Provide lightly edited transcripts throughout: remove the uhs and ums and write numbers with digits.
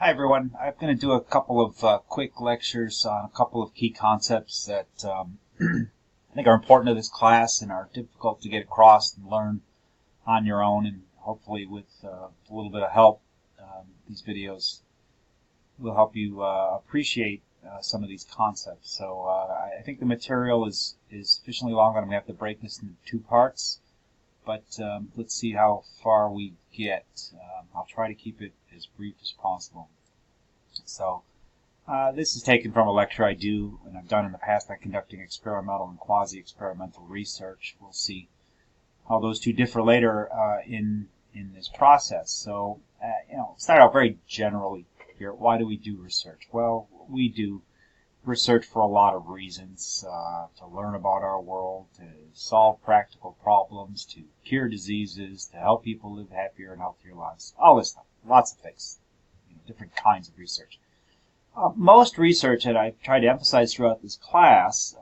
Hi everyone. I'm going to do a couple of quick lectures on a couple of key concepts that I think are important to this class and are difficult to get across and learn on your own, and hopefully with a little bit of help, these videos will help you appreciate some of these concepts. So I think the material is sufficiently long. I'm going to have to break this into two parts, but let's see how far we get. I'll try to keep it as brief as possible. So this is taken from a lecture I do and I've done in the past on conducting experimental and quasi-experimental research. We'll see how those two differ later in this process. So start out very generally here. Why do we do research? Well, we do research for a lot of reasons: to learn about our world, to solve practical problems, to cure diseases, to help people live happier and healthier lives. All this stuff, lots of things, different kinds of research. Most research, that I've tried to emphasize throughout this class,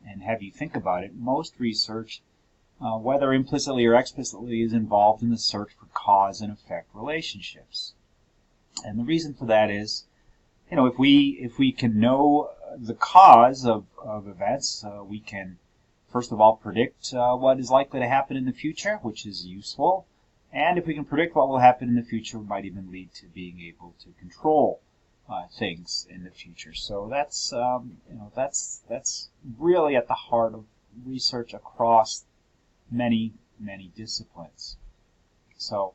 and have you think about it, most research, whether implicitly or explicitly, is involved in the search for cause and effect relationships. And the reason for that is, if we can know the cause of events, we can first of all predict what is likely to happen in the future, which is useful. And if we can predict what will happen in the future, it might even lead to being able to control things in the future. So that's really at the heart of research across many disciplines. So,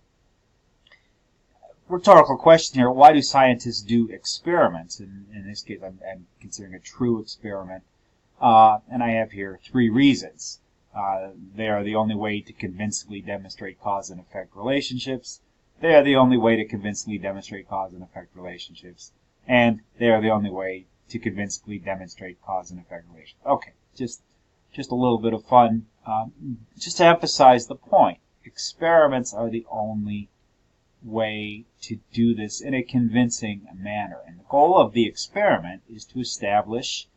rhetorical question here: why do scientists do experiments? In this case, I'm considering a true experiment, and I have here three reasons. They are the only way to convincingly demonstrate cause and effect relationships. They are the only way to convincingly demonstrate cause and effect relationships. And they are the only way to convincingly demonstrate cause and effect relationships. Okay, just a little bit of fun. Just to emphasize the point, experiments are the only way to do this in a convincing manner. And the goal of the experiment is to establish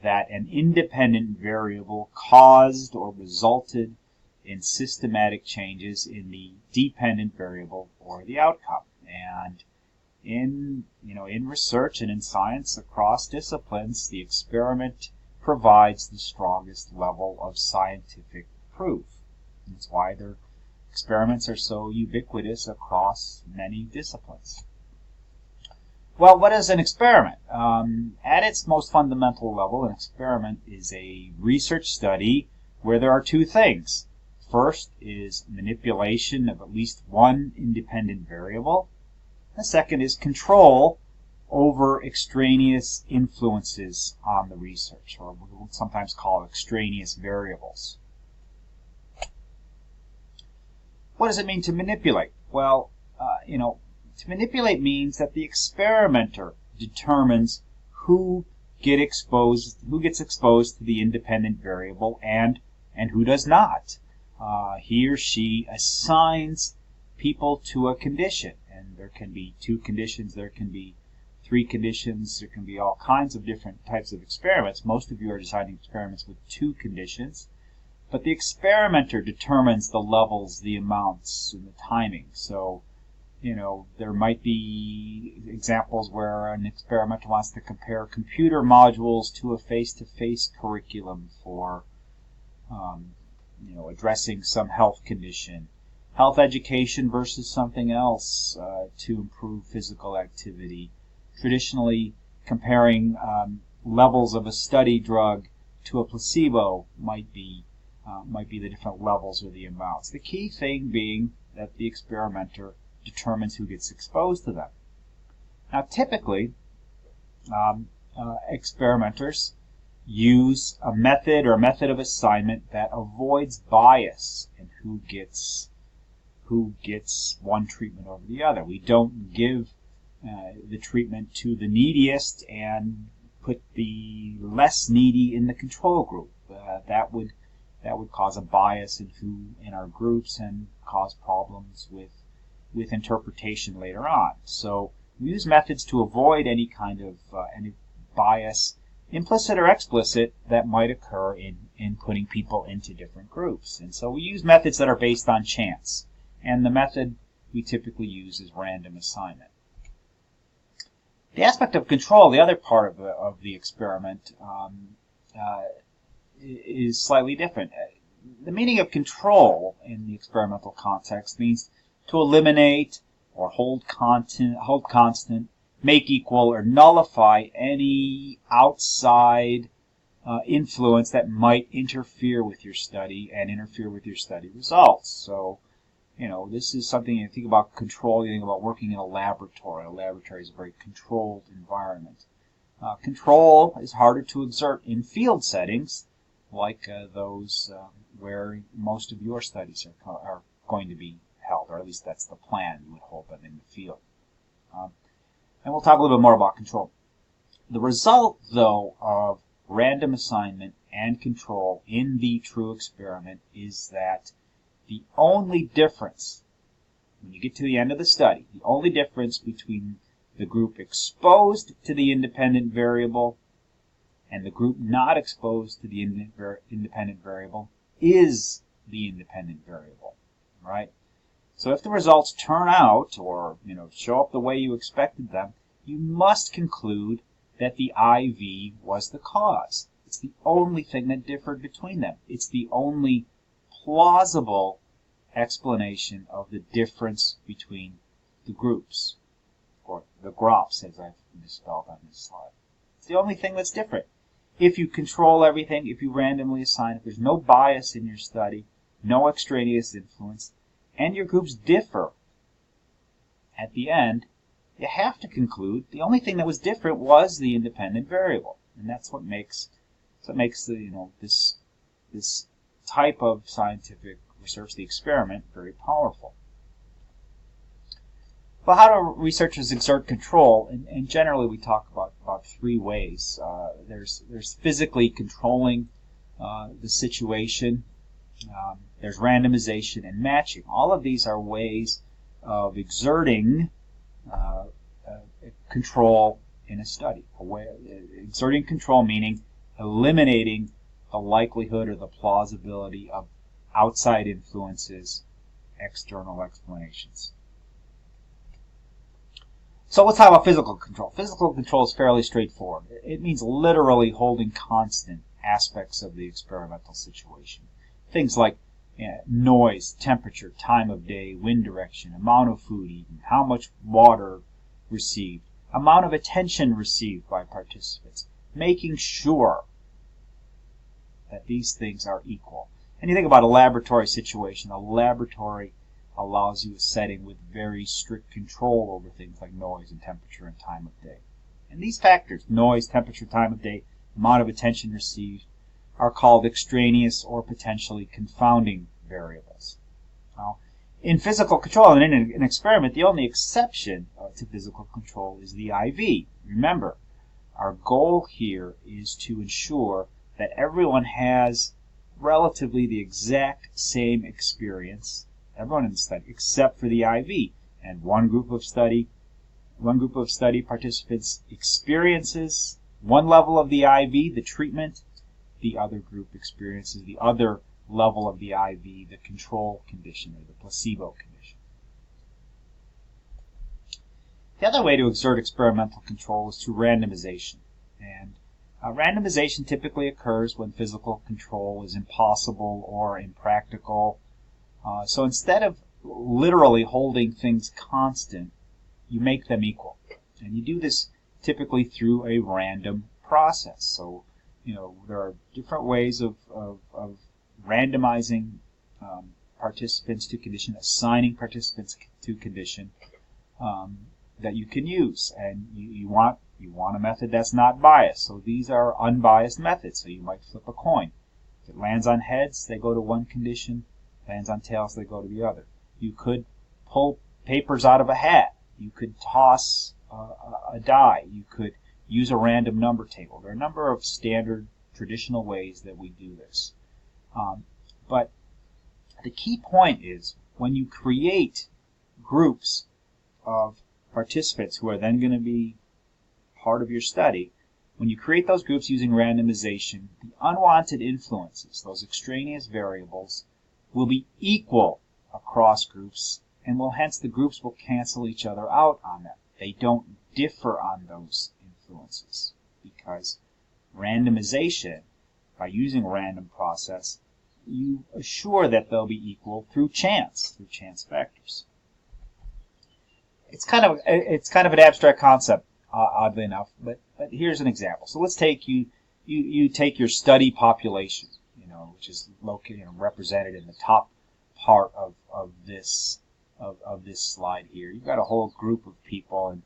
that an independent variable caused or resulted in systematic changes in the dependent variable or the outcome. And in research and in science across disciplines, the experiment provides the strongest level of scientific proof. That's why their experiments are so ubiquitous across many disciplines. Well, what is an experiment? At its most fundamental level, an experiment is a research study where there are two things. First is manipulation of at least one independent variable. The second is control over extraneous influences on the research, or what we'll sometimes call extraneous variables. What does it mean to manipulate? Well, to manipulate means that the experimenter determines who gets exposed to the independent variable and who does not. He or she assigns people to a condition, and there can be two conditions, there can be three conditions, there can be all kinds of different types of experiments. Most of you are designing experiments with two conditions, but the experimenter determines the levels, the amounts, and the timing. So, there might be examples where an experimenter wants to compare computer modules to a face-to-face curriculum for, addressing some health condition. Health education versus something else to improve physical activity. Traditionally, comparing levels of a study drug to a placebo might be the different levels or the amounts. The key thing being that the experimenter determines who gets exposed to them. Now, typically, experimenters use a method of assignment that avoids bias in who gets one treatment over the other. We don't give the treatment to the neediest and put the less needy in the control group. That would cause a bias in our groups and cause problems with interpretation later on. So we use methods to avoid any kind of any bias, implicit or explicit, that might occur in putting people into different groups. And so we use methods that are based on chance. And the method we typically use is random assignment. The aspect of control, the other part of the experiment, is slightly different. The meaning of control in the experimental context means to eliminate or hold constant, make equal, or nullify any outside influence that might interfere with your study and interfere with your study results. So, this is something you think about control, you think about working in a laboratory. A laboratory is a very controlled environment. Control is harder to exert in field settings, like those where most of your studies are going to be held, or at least that's the plan. You would hold them in the field. And we'll talk a little bit more about control. The result, though, of random assignment and control in the true experiment is that the only difference, when you get to the end of the study, the only difference between the group exposed to the independent variable and the group not exposed to the independent variable is the independent variable, right? So if the results turn out or show up the way you expected them, you must conclude that the IV was the cause. It's the only thing that differed between them. It's the only plausible explanation of the difference between the groups, or the groups, as I've misspelled on this slide. It's the only thing that's different. If you control everything, if you randomly assign, if there's no bias in your study, no extraneous influence, and your groups differ at the end, you have to conclude the only thing that was different was the independent variable, and that's what makes the this type of scientific research, the experiment, very powerful. Well, how do researchers exert control? And generally, we talk about three ways. There's physically controlling the situation. There's randomization and matching. All of these are ways of exerting control in a study. Exerting control meaning eliminating the likelihood or the plausibility of outside influences, external explanations. So let's talk about physical control. Physical control is fairly straightforward. It means literally holding constant aspects of the experimental situation. Things like noise, temperature, time of day, wind direction, amount of food eaten, how much water received, amount of attention received by participants, making sure that these things are equal. And you think about a laboratory situation. A laboratory allows you a setting with very strict control over things like noise and temperature and time of day. And these factors, noise, temperature, time of day, amount of attention received, are called extraneous or potentially confounding variables. Now, in physical control and in an experiment, the only exception to physical control is the IV. Remember, our goal here is to ensure that everyone has relatively the exact same experience, everyone in the study, except for the IV. And one group of study participants experiences one level of the IV, the treatment. The other group experiences the other level of the IV, the control condition, or the placebo condition. The other way to exert experimental control is through randomization. And randomization typically occurs when physical control is impossible or impractical. So instead of literally holding things constant, you make them equal. And you do this typically through a random process. So, there are different ways of randomizing participants to condition, assigning participants to condition that you can use. And you want a method that's not biased. So these are unbiased methods. So you might flip a coin. If it lands on heads, they go to one condition. Lands on tails, they go to the other. You could pull papers out of a hat. You could toss a die. You could use a random number table. There are a number of standard traditional ways that we do this. But the key point is when you create groups of participants who are then going to be part of your study, when you create those groups using randomization, the unwanted influences, those extraneous variables, will be equal across groups, and hence the groups will cancel each other out on them. They don't differ on those influences, because randomization, by using a random process, you assure that they'll be equal through chance factors. It's kind of an abstract concept, oddly enough, but here's an example. So let's take you take your study population, which is located represented in the top part of this slide here. You've got a whole group of people, and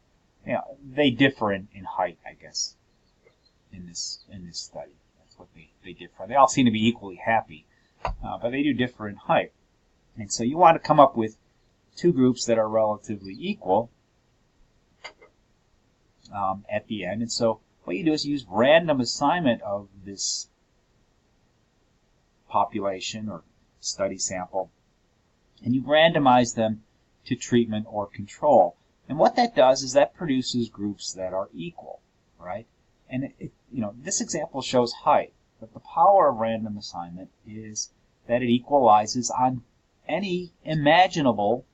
they differ in height, I guess, in this study. That's what they differ. They all seem to be equally happy, but they do differ in height. And so you want to come up with two groups that are relatively equal at the end. And so what you do is use random assignment of this population or study sample, and you randomize them to treatment or control. And what that does is that produces groups that are equal, right? And this example shows height, but the power of random assignment is that it equalizes on any imaginable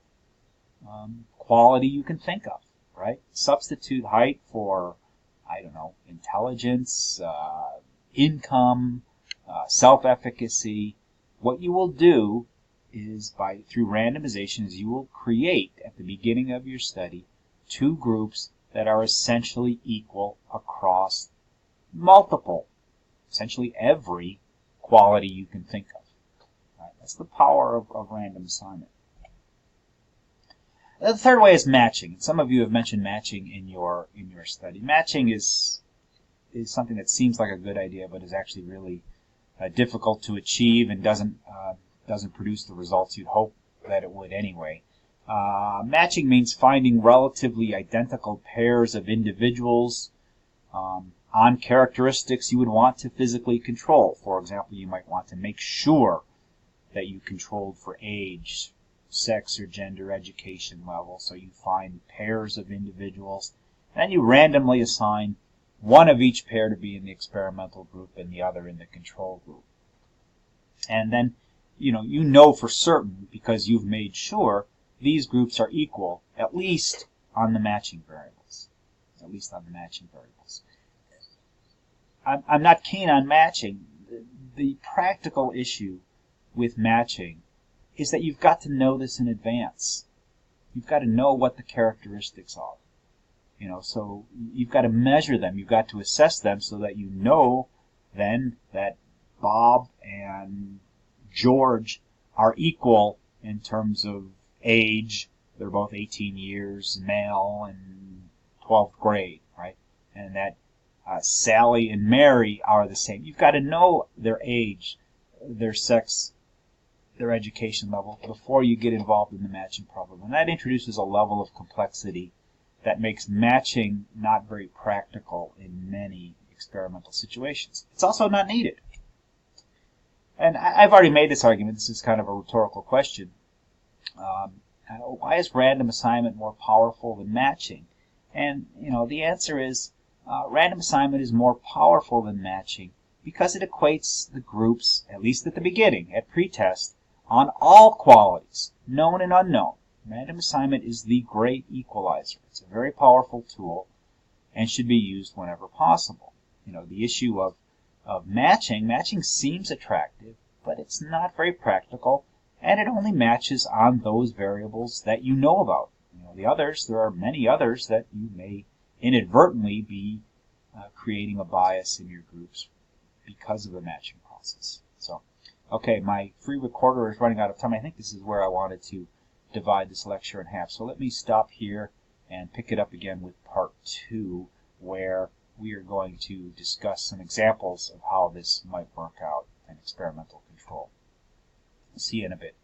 quality you can think of, right? Substitute height for, I don't know, intelligence, income, self-efficacy. What you will do is, through randomization, is you will create at the beginning of your study two groups that are essentially equal across essentially every quality you can think of. Right? That's the power of random assignment. The third way is matching. Some of you have mentioned matching in your study. Matching is something that seems like a good idea, but is actually really difficult to achieve and doesn't produce the results you'd hope that it would anyway. Matching means finding relatively identical pairs of individuals on characteristics you would want to physically control. For example, you might want to make sure that you controlled for age, sex or gender, education level. So you find pairs of individuals, and then you randomly assign one of each pair to be in the experimental group and the other in the control group. And then you know for certain, because you've made sure, these groups are equal, at least on the matching variables. I'm not keen on matching. The practical issue with matching is that you've got to know this in advance. You've got to know what the characteristics are. So you've got to measure them. You've got to assess them so that you know then that Bob and George are equal in terms of age. They're both 18 years, male, and 12th grade, right? And that Sally and Mary are the same. You've got to know their age, their sex, their education level before you get involved in the matching problem. And that introduces a level of complexity that makes matching not very practical in many experimental situations. It's also not needed. And I've already made this argument. This is kind of a rhetorical question. Why is random assignment more powerful than matching? And, the answer is random assignment is more powerful than matching because it equates the groups, at least at the beginning, at pretest, on all qualities, known and unknown. Random assignment is the great equalizer. It's a very powerful tool and should be used whenever possible. The issue of matching seems attractive, but it's not very practical, and it only matches on those variables that you know about. The others, there are many others that you may inadvertently be creating a bias in your groups because of the matching process. So, okay, my free recorder is running out of time. I think this is where I wanted to divide this lecture in half. So let me stop here and pick it up again with part 2, where we are going to discuss some examples of how this might work out in experimental control. See you in a bit.